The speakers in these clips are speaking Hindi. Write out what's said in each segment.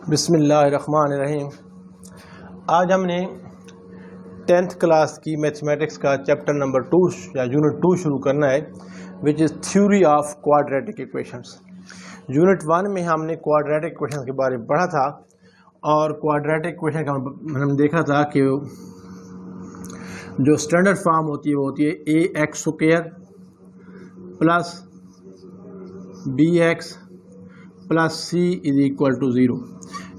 बिस्मिल्लाहिर्रहमानिर्रहीम। आज हमने 10th क्लास की मैथमेटिक्स का चैप्टर नंबर 2 या यूनिट 2 शुरू करना है, which is theory of quadratic equations. Unit 1 में हमने क्वाड्रेटिक इक्वेशंस के बारे में पढ़ा था और क्वाड्रेटिक इक्वेशन का हमने देखा था कि जो स्टैंडर्ड फॉर्म होती है वो होती है ax² plus bx plus c is equal to 0।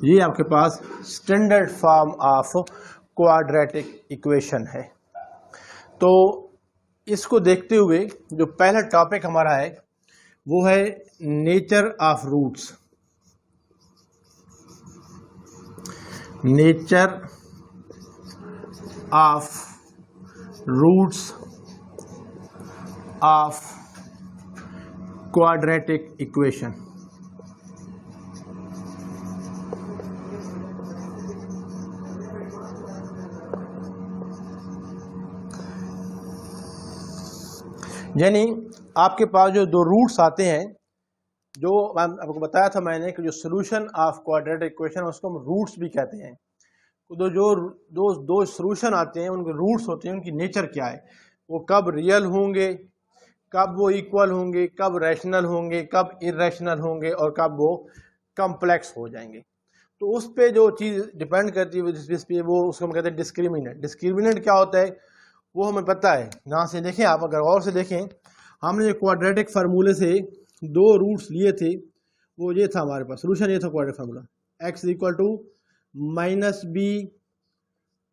ये आपके पास standard form of quadratic equation है। तो इसको देखते हुए जो पहला टॉपिक हमारा है वो है nature of roots. Nature of roots of quadratic equation. यानी आपके पास जो दो रूट्स आते हैं, जो आपको बताया था मैंने कि जो सोल्यूशन ऑफ क्वाड्रेटिक इक्वेशन उसको हम रूट्स भी कहते हैं। तो जो दो सोल्यूशन आते हैं उनके रूट्स होते हैं, उनकी नेचर क्या है, वो कब रियल होंगे, कब वो इक्वल होंगे, कब रैशनल होंगे, कब इरेशनल होंगे और कब वो कम्प्लेक्स हो जाएंगे। तो उस पे जो चीज़ डिपेंड करती है जिस पे वो उसको हम कहते हैं डिस्क्रिमिनेंट। डिस्क्रिमिनेंट क्या होता है वो हमें पता है। यहाँ से देखें, आप अगर गौर से देखें, हमने जो क्वाड्रेटिक फार्मूले से दो रूट्स लिए थे वो ये था, हमारे पास सोल्यूशन ये था quadratic formula, x equal to minus B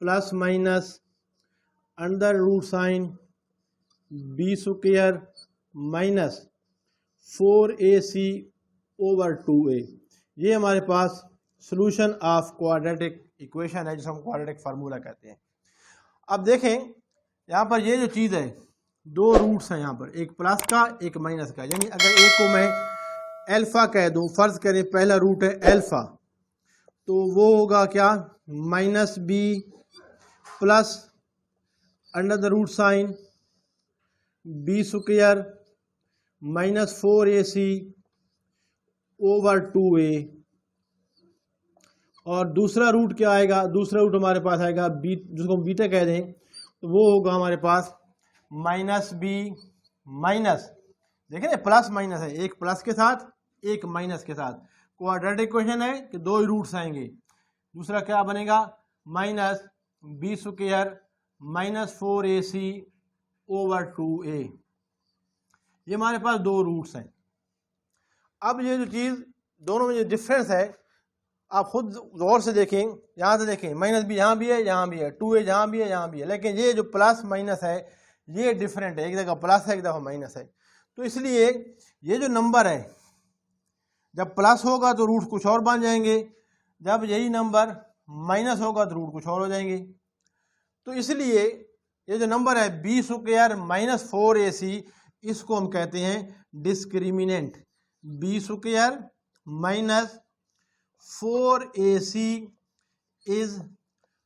plus minus under root sign B square minus 4ac over 2a। ये हमारे पास सोल्यूशन ऑफ क्वाड्रेटिक इक्वेशन है जिसे हम क्वाड्रेटिक फार्मूला कहते हैं। अब देखें यहाँ पर ये जो चीज़ है, दो रूट्स हैं यहाँ पर, एक प्लस का एक माइनस का। यानी अगर एक को मैं अल्फा कह दूँ, फर्ज करें पहला रूट है अल्फा, तो वो होगा क्या, minus B plus under the root sign B square minus 4ac over 2a। और दूसरा रूट क्या आएगा, दूसरा रूट हमारे पास आएगा बी, जिसको हम बीटा कह दें, तो वो होगा हमारे पास माइनस बी माइनस, देखें ना प्लस माइनस है, एक प्लस के साथ एक माइनस के साथ। क्वाड्रेटिक इक्वेशन है कि दो ही रूट्स आएंगे। दूसरा क्या बनेगा, minus B square minus 4ac over 2a। ये हमारे पास दो रूट्स हैं। अब ये जो चीज़ दोनों में जो डिफरेंस है आप खुद गौर से देखें, यहाँ से देखें, माइनस भी यहाँ भी है, यहाँ भी है, 2a यहाँ भी है, यहाँ भी है, लेकिन ये जो प्लस माइनस है ये डिफरेंट है, एक जगह प्लस है एक दफ़ा माइनस है। तो इसलिए ये जो नंबर है जब प्लस होगा तो रूट कुछ और बन जाएंगे, जब यही नंबर माइनस होगा तो रूट कुछ और हो जाएंगे। तो इसलिए ये जो नंबर है बी स्क्वायर माइनस 4ac, इसको हम कहते हैं discriminant. B square minus 4ac is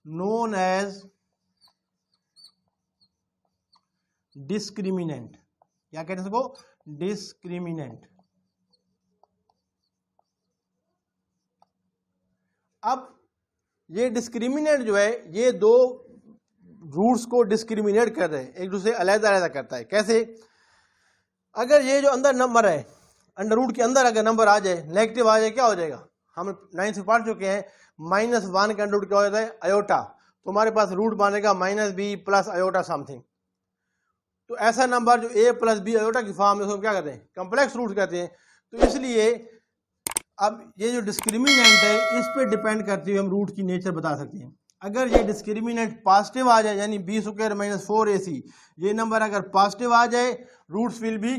known as discriminant। क्या कहते हैं इसको, डिस्क्रिमिनेंट। अब ये डिस्क्रिमिनेंट जो है ये दो रूट्स को डिस्क्रिमिनेट कर रहे हैं, एक दूसरे अलग अलग करता है। कैसे, अगर ये जो अंदर नंबर है, अंडर रूट के अंदर अगर नंबर आ जाए, नेगेटिव आ जाए, क्या हो जाएगा, हम 9th में पढ़ चुके हैं, -1 का अंडर रूट क्या हो जाता है, अयोटा। तो हमारे पास रूट बनेगा minus B plus iota something. तो ऐसा नंबर जो a प्लस बी अयोटा की फॉर्म में, उसको क्या कहते हैं, कम्प्लेक्स रूट कहते हैं। तो इसलिए अब ये जो डिस्क्रिमिनेंट है इस पे डिपेंड करते हुए हम रूट की नेचर बता सकते हैं। अगर ये डिस्क्रिमिनेंट पॉजिटिव आ जाए, यानी बी स्क्वायर माइनस 4ac, ये नंबर अगर पॉजिटिव आ जाए रूट्स विल बी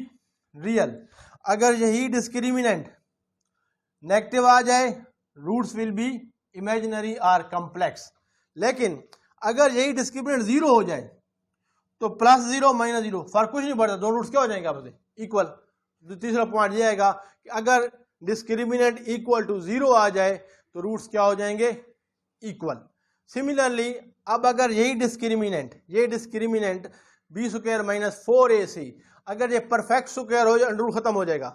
रियल। अगर यही डिस्क्रिमिनेंट नेगेटिव आ जाए रूट्स विल बी इमेजिनरी और कम्प्लेक्स। लेकिन अगर यही डिस्क्रिमिनेंट 0 हो जाए तो प्लस 0 माइनस 0 फर्क कुछ नहीं पड़ता, दोनों रूट्स क्या हो जाएंगे आपस में, इक्वल। तो तीसरा पॉइंट ये आएगा कि अगर डिस्क्रिमिनेंट इक्वल टू 0 आ जाए तो रूट्स क्या हो जाएंगे, इक्वल। सिमिलरली अब अगर यही discriminant B square minus 4ac, अगर ये परफेक्ट स्क्वायर हो जाए अंडर रूट खत्म हो जाएगा,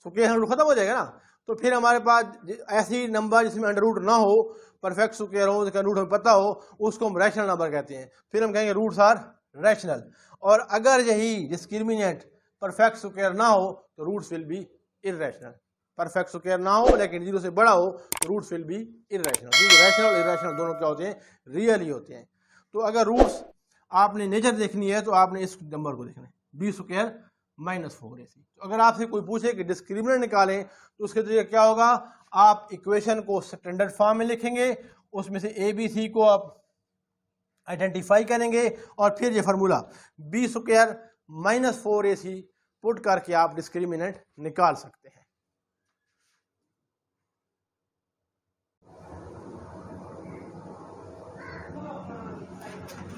स्क्वायर अंडर रूट खत्म हो जाएगा ना, तो फिर हमारे पास ऐसी नंबर जिसमें अंडर रूट ना हो, परफेक्ट स्क्वायर हो, जिसका रूट हमें पता हो, उसको हम रैशनल नंबर कहते हैं। फिर हम कहेंगे रूट्स आर रैशनल। और अगर यही डिस्क्रिमिनेंट परफेक्ट स्क्वायर ना हो तो roots will be irrational. Perfect square ना हो लेकिन 0 से बड़ा हो तो रूट्स विल बी इररेशनल, क्योंकि रैशनल और इररेशनल दोनों क्या होते हैं, रियल ही होते हैं। तो अगर रूट्स आपने नेचर देखनी है तो आपने इस नंबर को देखना है, बी स्क्वायर माइनस 4ac। तो अगर आपसे कोई पूछे कि डिस्क्रिमिनेंट निकालें तो उसके तरीके क्या होगा, आप इक्वेशन को स्टैंडर्ड फॉर्म में लिखेंगे, उसमें से ए बी सी को आप आइडेंटिफाई करेंगे और फिर ये formula B square minus 4ac put करके आप डिस्क्रिमिनेंट निकाल सकते हैं।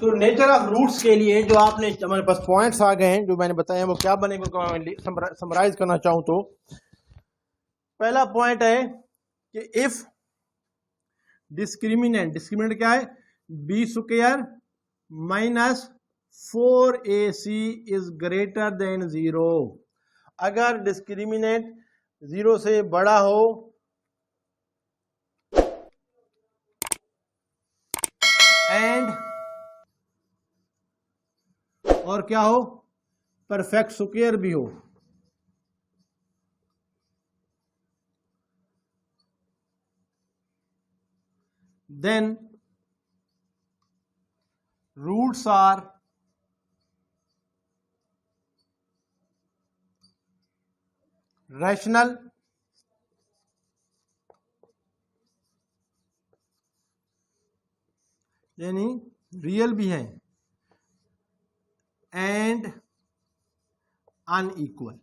तो नेचर ऑफ रूट्स के लिए जो आपने हमारे पास पॉइंट्स आ गए हैं जो मैंने बताया वो क्या बनेंगे, समराइज करना चाहूं तो पहला पॉइंट है कि इफ डिस्क्रिमिनेंट क्या है, B square minus 4ac is greater than 0। अगर डिस्क्रिमिनेंट 0 से बड़ा हो एंड और क्या हो, परफेक्ट स्क्वायर भी हो, देन रूट्स आर रैशनल यानी रियल भी है एंड अनइक्वल,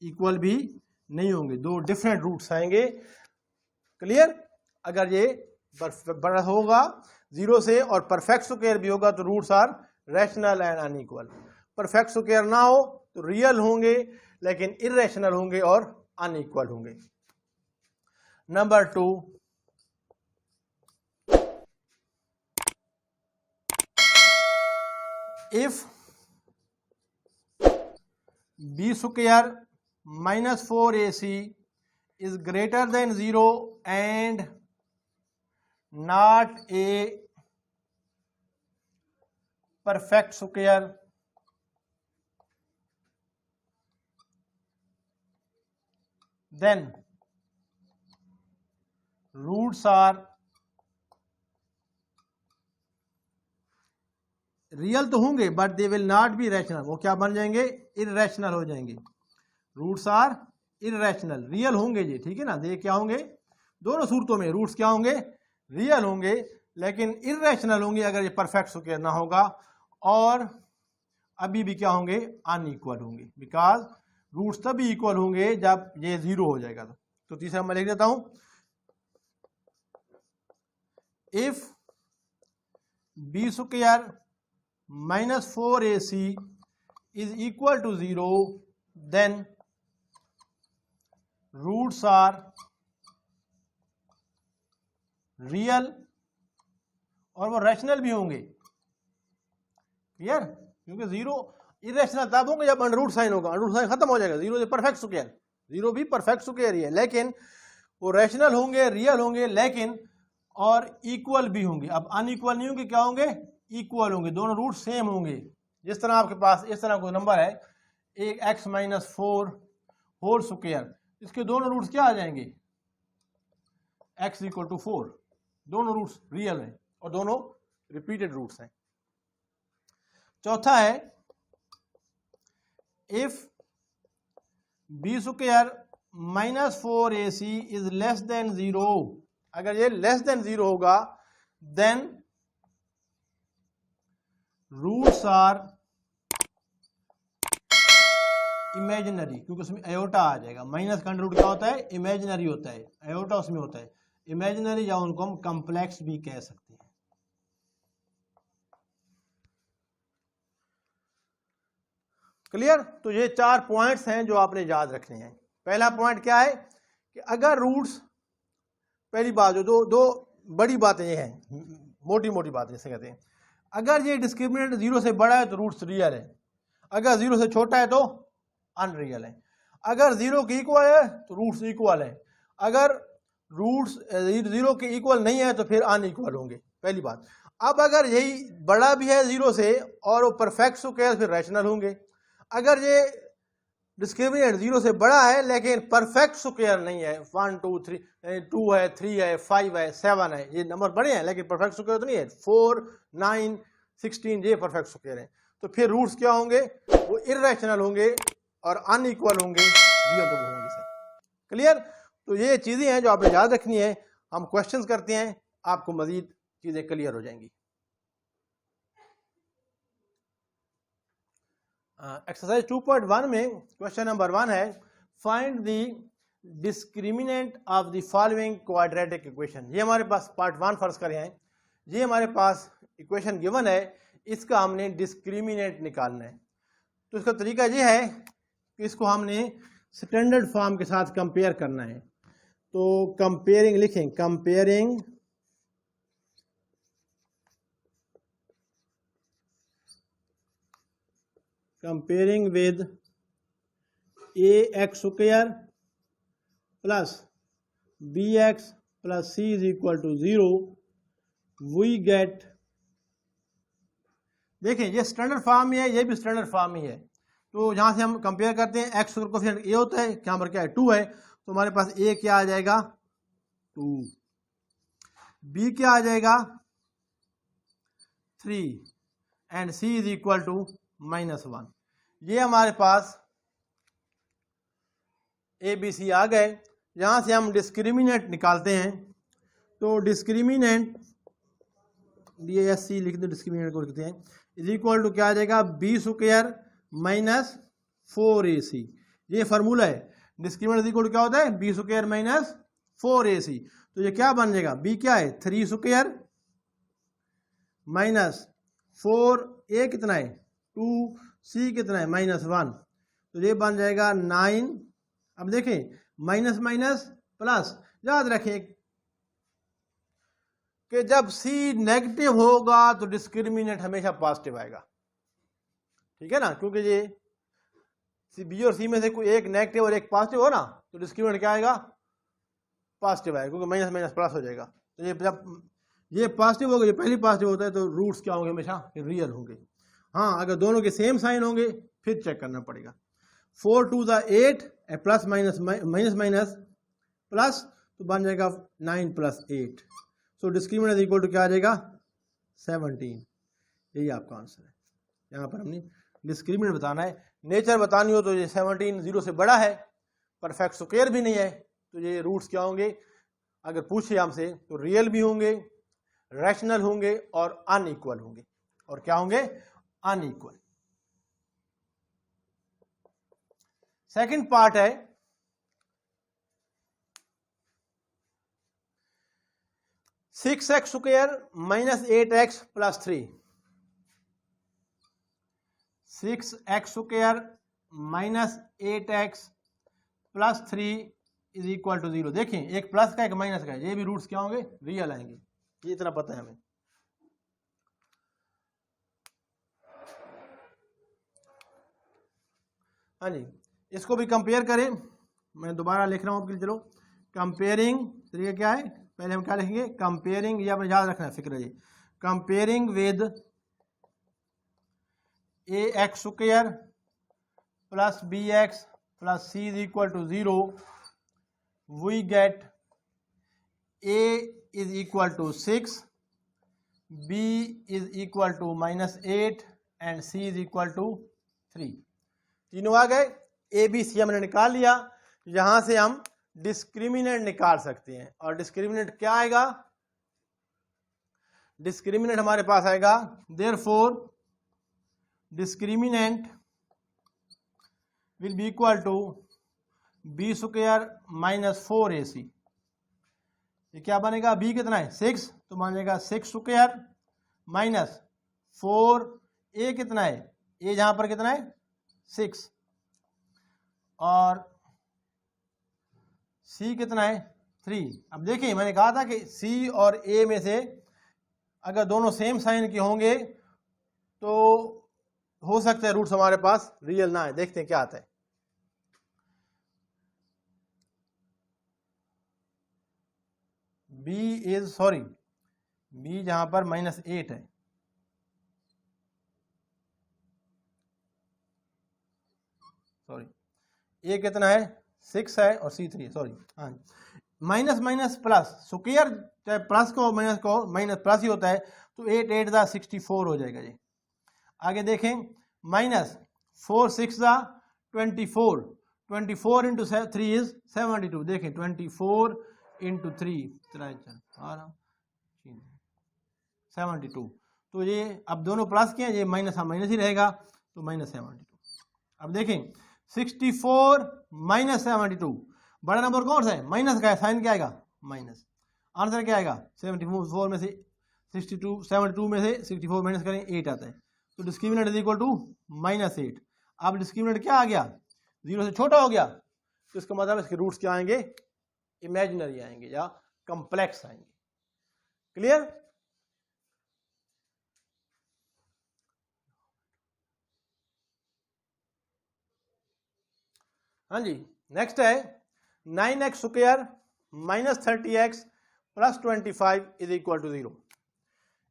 इक्वल भी नहीं होंगे, दो डिफरेंट रूट्स आएंगे। क्लियर? अगर ये बड़ा होगा 0 से और परफेक्ट स्क्वायर भी होगा तो roots are rational and unequal. Perfect square ना हो तो रियल होंगे लेकिन इररेशनल होंगे और अनइक्वल होंगे। Number 2, if B square minus 4ac is greater than 0 and not a perfect square, then roots are real तो होंगे but they will not be rational, वो क्या बन जाएंगे, इररेशनल हो जाएंगे। रूट्स आर इररेशनल, रियल होंगे ये, ठीक है ना, ये क्या होंगे, दोनों सूरतों में रूट्स क्या होंगे, रियल होंगे लेकिन इररेशनल होंगे अगर ये परफेक्ट स्क्वायर ना होगा, और अभी भी क्या होंगे, अनइक्वल होंगे, बिकॉज रूट्स तभी इक्वल होंगे जब ये 0 हो जाएगा। तो तीसरा मैं लिख देता हूं, if B square minus 4ac is equal to 0 then roots are real और वो रैशनल भी होंगे। क्लियर? क्योंकि 0 इरेशनल तब होंगे जब अंडर रूट साइन होगा, अंडर रूट साइन खत्म हो जाएगा, 0 से परफेक्ट स्क्वायर, 0 भी परफेक्ट स्क्वायर ही है लेकिन वो रैशनल होंगे, रियल होंगे लेकिन और इक्वल भी होंगे। अब अनइक्वल नहीं होंगे, क्या होंगे, इक्वल होंगे, दोनों रूट सेम होंगे। जिस तरह आपके पास इस तरह कोई नंबर है एक x माइनस 4 होल स्क्वायर, इसके दोनों रूट्स क्या आ जाएंगे, x इक्वल टू 4, दोनों रूट्स रियल हैं और दोनों रिपीटेड रूट्स हैं। चौथा है if B square minus 4ac is less than 0, अगर ये लेस देन 0 होगा देन रूट्स आर इमेजिनरी, क्योंकि उसमें एयोटा आ जाएगा, माइनस का अंडर रूट क्या होता है, इमेजिनरी होता है, एयोटा उसमें होता है इमेजिनरी, या उनको हम कॉम्प्लेक्स भी कह सकते हैं। क्लियर? तो ये 4 पॉइंट्स हैं जो आपने याद रखने हैं। पहला पॉइंट क्या है कि अगर रूट्स, पहली बात जो दो बड़ी बातें ये हैं, मोटी मोटी बातें जैसे कहते हैं, अगर ये डिस्क्रिमिनेंट 0 से बड़ा है तो रूट्स रियल है, अगर 0 से छोटा है तो अनरियल है। अगर 0 के इक्वल है तो रूट्स इक्वल है, अगर रूट्स 0 के इक्वल नहीं है तो फिर अनइक्वल होंगे, पहली बात। अब अगर यही बड़ा भी है 0 से और वो परफेक्ट स्क्वायर फिर रैशनल होंगे। अगर ये डिस्क्रिमिनेंट 0 से बड़ा है लेकिन परफेक्ट स्क्वायर नहीं है, 1 2 3 2 है, 3 है, 5 है, 7 है, ये नंबर बड़े हैं लेकिन परफेक्ट स्क्वायर तो नहीं है, 4 9 16 ये परफेक्ट स्क्वायर है, तो फिर रूट्स क्या होंगे, वो इररेशनल होंगे और अनइक्वल होंगे, रियल तो वो होंगे सही। क्लियर? तो ये चीज़ें हैं जो आपने याद रखनी है। हम क्वेश्चंस करते हैं, आपको मजीद चीज़ें क्लियर हो जाएंगी। एक्सरसाइज 2.1 में क्वेश्चन नंबर 1 है, find the discriminant of the following quadratic equation. ये हमारे पास पार्ट 1 फर्ज करें हैं, ये हमारे पास इक्वेशन गिवन है, इसका हमने डिस्क्रिमिनेंट निकालना है। तो इसका तरीका ये है कि इसको हमने स्टैंडर्ड फॉर्म के साथ कंपेयर करना है। तो कंपेयरिंग लिखें, comparing with ax square plus bx plus c is equal to 0, we get, देखें ये स्टैंडर्ड फॉर्म ही है, ये भी स्टैंडर्ड फॉर्म ही है। तो यहाँ से हम कंपेयर करते हैं, एक्स का कोएफिशिएंट ए होता है, यहाँ पर क्या है 2 है, तो हमारे पास ए क्या आ जाएगा 2, बी क्या आ जाएगा 3 and C is equal to -1। ये हमारे पास ए बी सी आ गए। यहाँ से हम डिस्क्रिमिनेंट निकालते हैं। तो डिस्क्रिमिनेंट DASC लिख दो, डिस्क्रिमिनेंट को लिखते हैं, इज इक्वल टू क्या आ जाएगा बी स्क्वायर माइनस 4AC। ये फार्मूला है, डिस्क्रिमिनेंट इज इक्वल टू क्या होता है बी स्क्वायर माइनस 4AC। तो ये क्या बन जाएगा, बी क्या है 3 स्क्वायर माइनस 4A कितना है 2, C कितना है -1, तो ये बन जाएगा 9। अब देखें माइनस माइनस प्लस, याद रखें कि जब C नेगेटिव होगा तो डिस्क्रिमिनेंट हमेशा पॉजिटिव आएगा, ठीक है ना, क्योंकि ये बी और सी में से कोई एक नेगेटिव और एक पॉजिटिव हो ना, तो डिस्क्रिमिनेंट क्या आएगा पॉजिटिव आएगा, क्योंकि माइनस माइनस प्लस हो जाएगा। तो ये जब ये पॉजिटिव होगा, ये पहली पॉजिटिव होता है, तो रूट्स क्या होंगे हमेशा रियल होंगे। हाँ, अगर दोनों के सेम साइन होंगे फिर चेक करना पड़ेगा। 4 2 8 plus minus minus minus plus, तो बन जाएगा 9 + 8। सो डिस्क्रिमिनेंट इक्वल टू क्या आ जाएगा 17। यही आपका आंसर है। यहाँ पर हमने डिस्क्रिमिनेंट बताना है, नेचर बतानी हो तो ये 17 0 से बड़ा है, परफेक्ट स्क्वायर भी नहीं है, तो ये रूट्स क्या होंगे अगर पूछे हमसे, तो रियल भी होंगे, रैशनल होंगे और अनइक्वल होंगे। और क्या होंगे अनइक्वल। सेकंड पार्ट है, (6x square - 8x + 3). 6x square - 8x + 3 is equal to 0। देखें एक प्लस का एक माइनस का, ये भी रूट्स क्या होंगे रियल आएंगे, ये इतना पता है हमें। हाँ जी, इसको भी कंपेयर करें, मैं दोबारा लिख रहा हूँ आपके लिए। चलो कंपेयरिंग तरीका क्या है, पहले हम क्या लिखेंगे कंपेयरिंग, ये आपने याद रखना है फिक्र जी, comparing with ax square plus bx plus c is equal to 0, we get a is equal to 6, b is equal to -8 and c is equal to 3। तीनों आ गए, ए बी सी हमने निकाल लिया। यहां से हम डिस्क्रिमिनेंट निकाल सकते हैं, और डिस्क्रिमिनेंट क्या आएगा, डिस्क्रिमिनेंट हमारे पास आएगा therefore discriminant will be equal to B square - 4AC। ये क्या बनेगा, बी कितना है 6, तो मान जाएगा 6 स्क्वायर माइनस 4, ए कितना है, ए जहां पर कितना है 6, और C कितना है 3। अब देखिए मैंने कहा था कि C और A में से अगर दोनों सेम साइन के होंगे तो हो सकता है रूट्स हमारे पास रियल ना है। देखते हैं क्या आता है। बी इज सॉरी बी जहां पर -8 है, सॉरी ए कितना है 6 है और C 3 है, सॉरी हाँ माइनस माइनस प्लस स्क्वायर, चाहे प्लस को माइनस को माइनस प्लस ही होता है, तो 8 8 दा 64 हो जाएगा जी। आगे देखें माइनस 4 6 दा 24, 24 इंटू 3 इज 72, देखें 24 इंटू 3 72, तो ये अब दोनों प्लस के हैं, ये माइनस माइनस ही रहेगा, तो -72। अब देखें 64 -72, बड़ा नंबर कौन सा है, माइनस का है, साइन क्या आएगा माइनस, आंसर क्या आएगा 74 में से 62 72 में से 64 माइनस करें 8 आता है, तो डिस्क्रिमिनेंट इज इक्वल टू -8। अब डिस्क्रिमिनेंट क्या आ गया 0 से छोटा हो गया, तो इसका मतलब इसके रूट्स क्या आएंगे इमेजिनरी आएंगे या कॉम्प्लेक्स आएंगे। क्लियर? हाँ जी, नेक्स्ट है 9x square -30x plus 25 is equal to 0।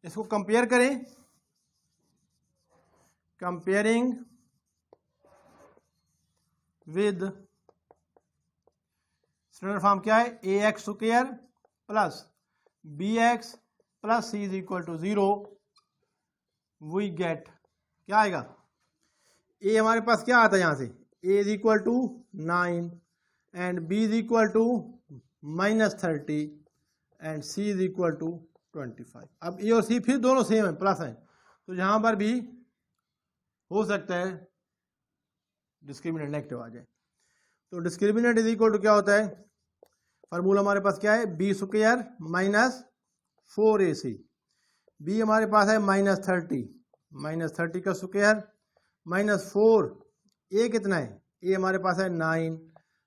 इसको कंपेयर करें, कंपेयरिंग विद स्टैंडर्ड फॉर्म क्या है ax square plus bx plus c is equal to 0, we get क्या आएगा, a हमारे पास क्या आता है यहां से a is equal to 9 and b is equal to -30 and c is equal to 25। अब a और c फिर दोनों सेम है, प्लस है, तो यहां पर भी हो सकता है डिस्क्रिमिनेंट नेगेटिव आ जाए। तो डिस्क्रिमिनेंट इज इक्वल टू क्या होता है, फार्मूला हमारे पास क्या है b स्क्वायर -4ac, b हमारे पास है -30 का स्क्वायर -4, a कितना है a हमारे पास है 9,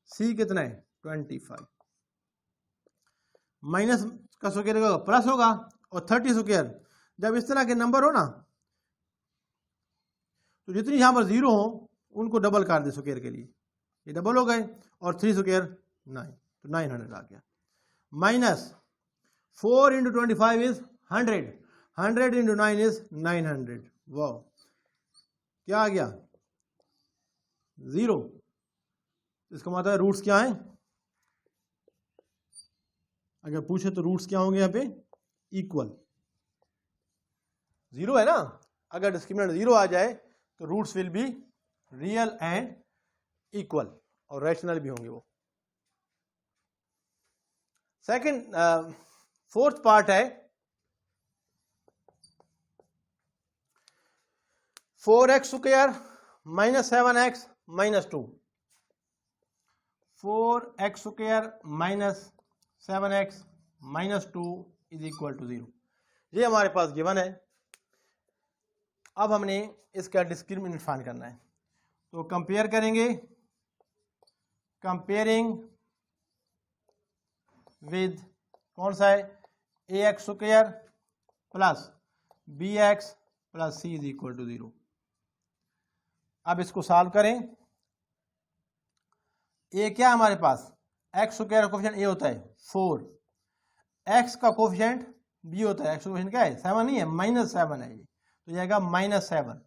c कितना है 25, माइनस का स्क्वायर होगा प्लस होगा, और 30 स्क्वायर जब इस तरह के नंबर हो ना, तो जितनी यहां पर 0 हो उनको डबल कर दे स्क्वायर के लिए, ये डबल हो गए, और 3 स्क्वायर 9, तो 900 आ गया, minus 4 into 25 is 100, 100 into 9 is 900, वाह क्या आ गया 0। इसका मतलब है रूट्स क्या हैं, अगर पूछे तो रूट्स क्या होंगे यहाँ पे इक्वल, 0 है ना, अगर डिस्क्रिमिनेंट 0 आ जाए तो roots will be real and equal और रैशनल भी होंगे वो। सेकंड फोर्थ पार्ट है 4x square -7x -2, 4x square -7x -2 is equal to 0, ये हमारे पास गिवन है। अब हमने इसका डिस्क्रिमिनेंट फाइंड करना है, तो कंपेयर करेंगे, कंपेयरिंग विद कौन सा है ax square plus bx plus c is equal to 0। अब इसको सॉल्व करें, a क्या हमारे पास x स्क्वायर का कोफिशिएंट a होता है 4, x का कोफिशिएंट b होता है, x का कोफिशिएंट क्या है 7 नहीं है -7 है, ये तो जाएगा -7,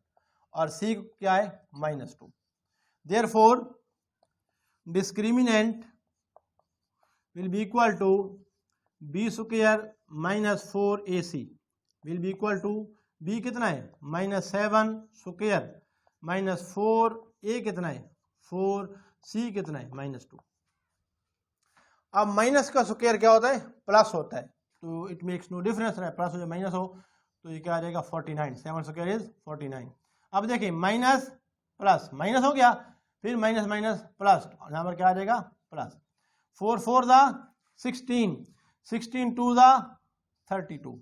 और c क्या है -2। Therefore discriminant will be equal to b square -4ac will be equal to b कितना है -7 स्क्वायर -4, a कितना है 4, c कितना है -2। अब माइनस का स्क्वायर क्या होता है प्लस होता है, तो it makes no difference, plus हो या माइनस हो, तो ये क्या आ जाएगा 49, 7 स्क्वायर इज 49। अब देखिए माइनस प्लस माइनस हो गया, फिर माइनस माइनस प्लस, यहाँ पर क्या आ जाएगा प्लस, 4 4 दा 16, 16 2 दा 32,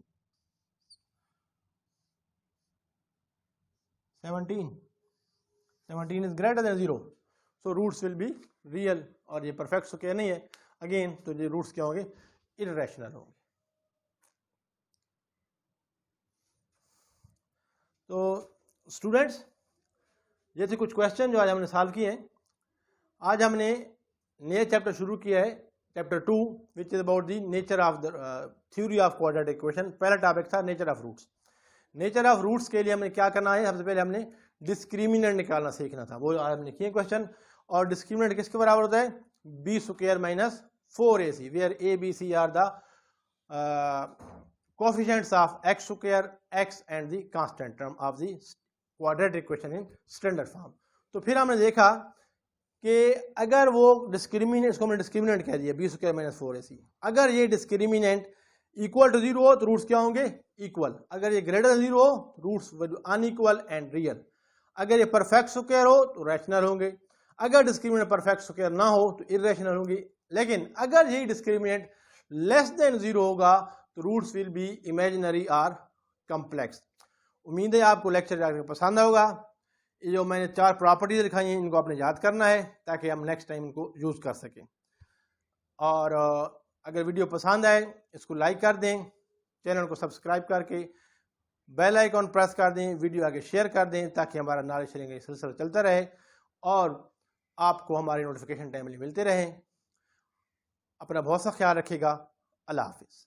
17 is greater than 0, so roots will be real, और ये परफेक्ट स्क्वायर नहीं है अगेन, तो ये रूट्स क्या होंगे इररेशनल होंगे। तो स्टूडेंट्स ये थे कुछ क्वेश्चन जो आज हमने सॉल्व किए हैं। आज हमने नए चैप्टर शुरू किया है chapter 2 which is about the nature of the theory of quadratic equation. पहला टॉपिक था nature of roots. Nature of roots के लिए हमने क्या करना है, सबसे पहले हमने डिस्क्रिमिनेंट निकालना सीखना था, वो हमने किए क्वेश्चन। और डिस्क्रिमिनेंट किसके बराबर होता है, B square minus 4ac, where A B C are the coefficients of x square, x and the constant term of the quadratic equation in standard form। तो फिर हमने देखा कि अगर वो डिस्क्रिमिनेंट, इसको हमने डिस्क्रिमिनेंट कह दिया बी स्क्वायर माइनस 4ac, अगर ये डिस्क्रिमिनेंट इक्वल टू 0 हो तो रूट्स क्या होंगे, इक्वल। अगर ये ग्रेटर देन 0 हो तो रूट्स अनइक्वल एंड रियल। अगर ये परफेक्ट स्क्वायर हो तो रैशनल होंगे, अगर डिस्क्रिमिनेंट परफेक्ट स्क्वायर ना हो तो इरेशनल होंगे। लेकिन अगर ये डिस्क्रिमिनेंट लेस देन 0 होगा तो roots will be imaginary or complex. उम्मीद है आपको लेक्चर जाकर पसंद होगा। ये जो मैंने 4 प्रॉपर्टीज दिखाई हैं इनको आपने याद करना है ताकि हम नेक्स्ट टाइम इनको यूज़ कर सकें। और अगर वीडियो पसंद आए इसको लाइक कर दें, चैनल को सब्सक्राइब करके बेल आइकॉन प्रेस कर दें, वीडियो आगे शेयर कर दें ताकि हमारा नॉलेज शेयरिंग का सिलसिला चलता रहे और आपको हमारे नोटिफिकेशन टाइमली मिलते रहें। अपना बहुत सा ख्याल रखिएगा। अल्लाह हाफिज़।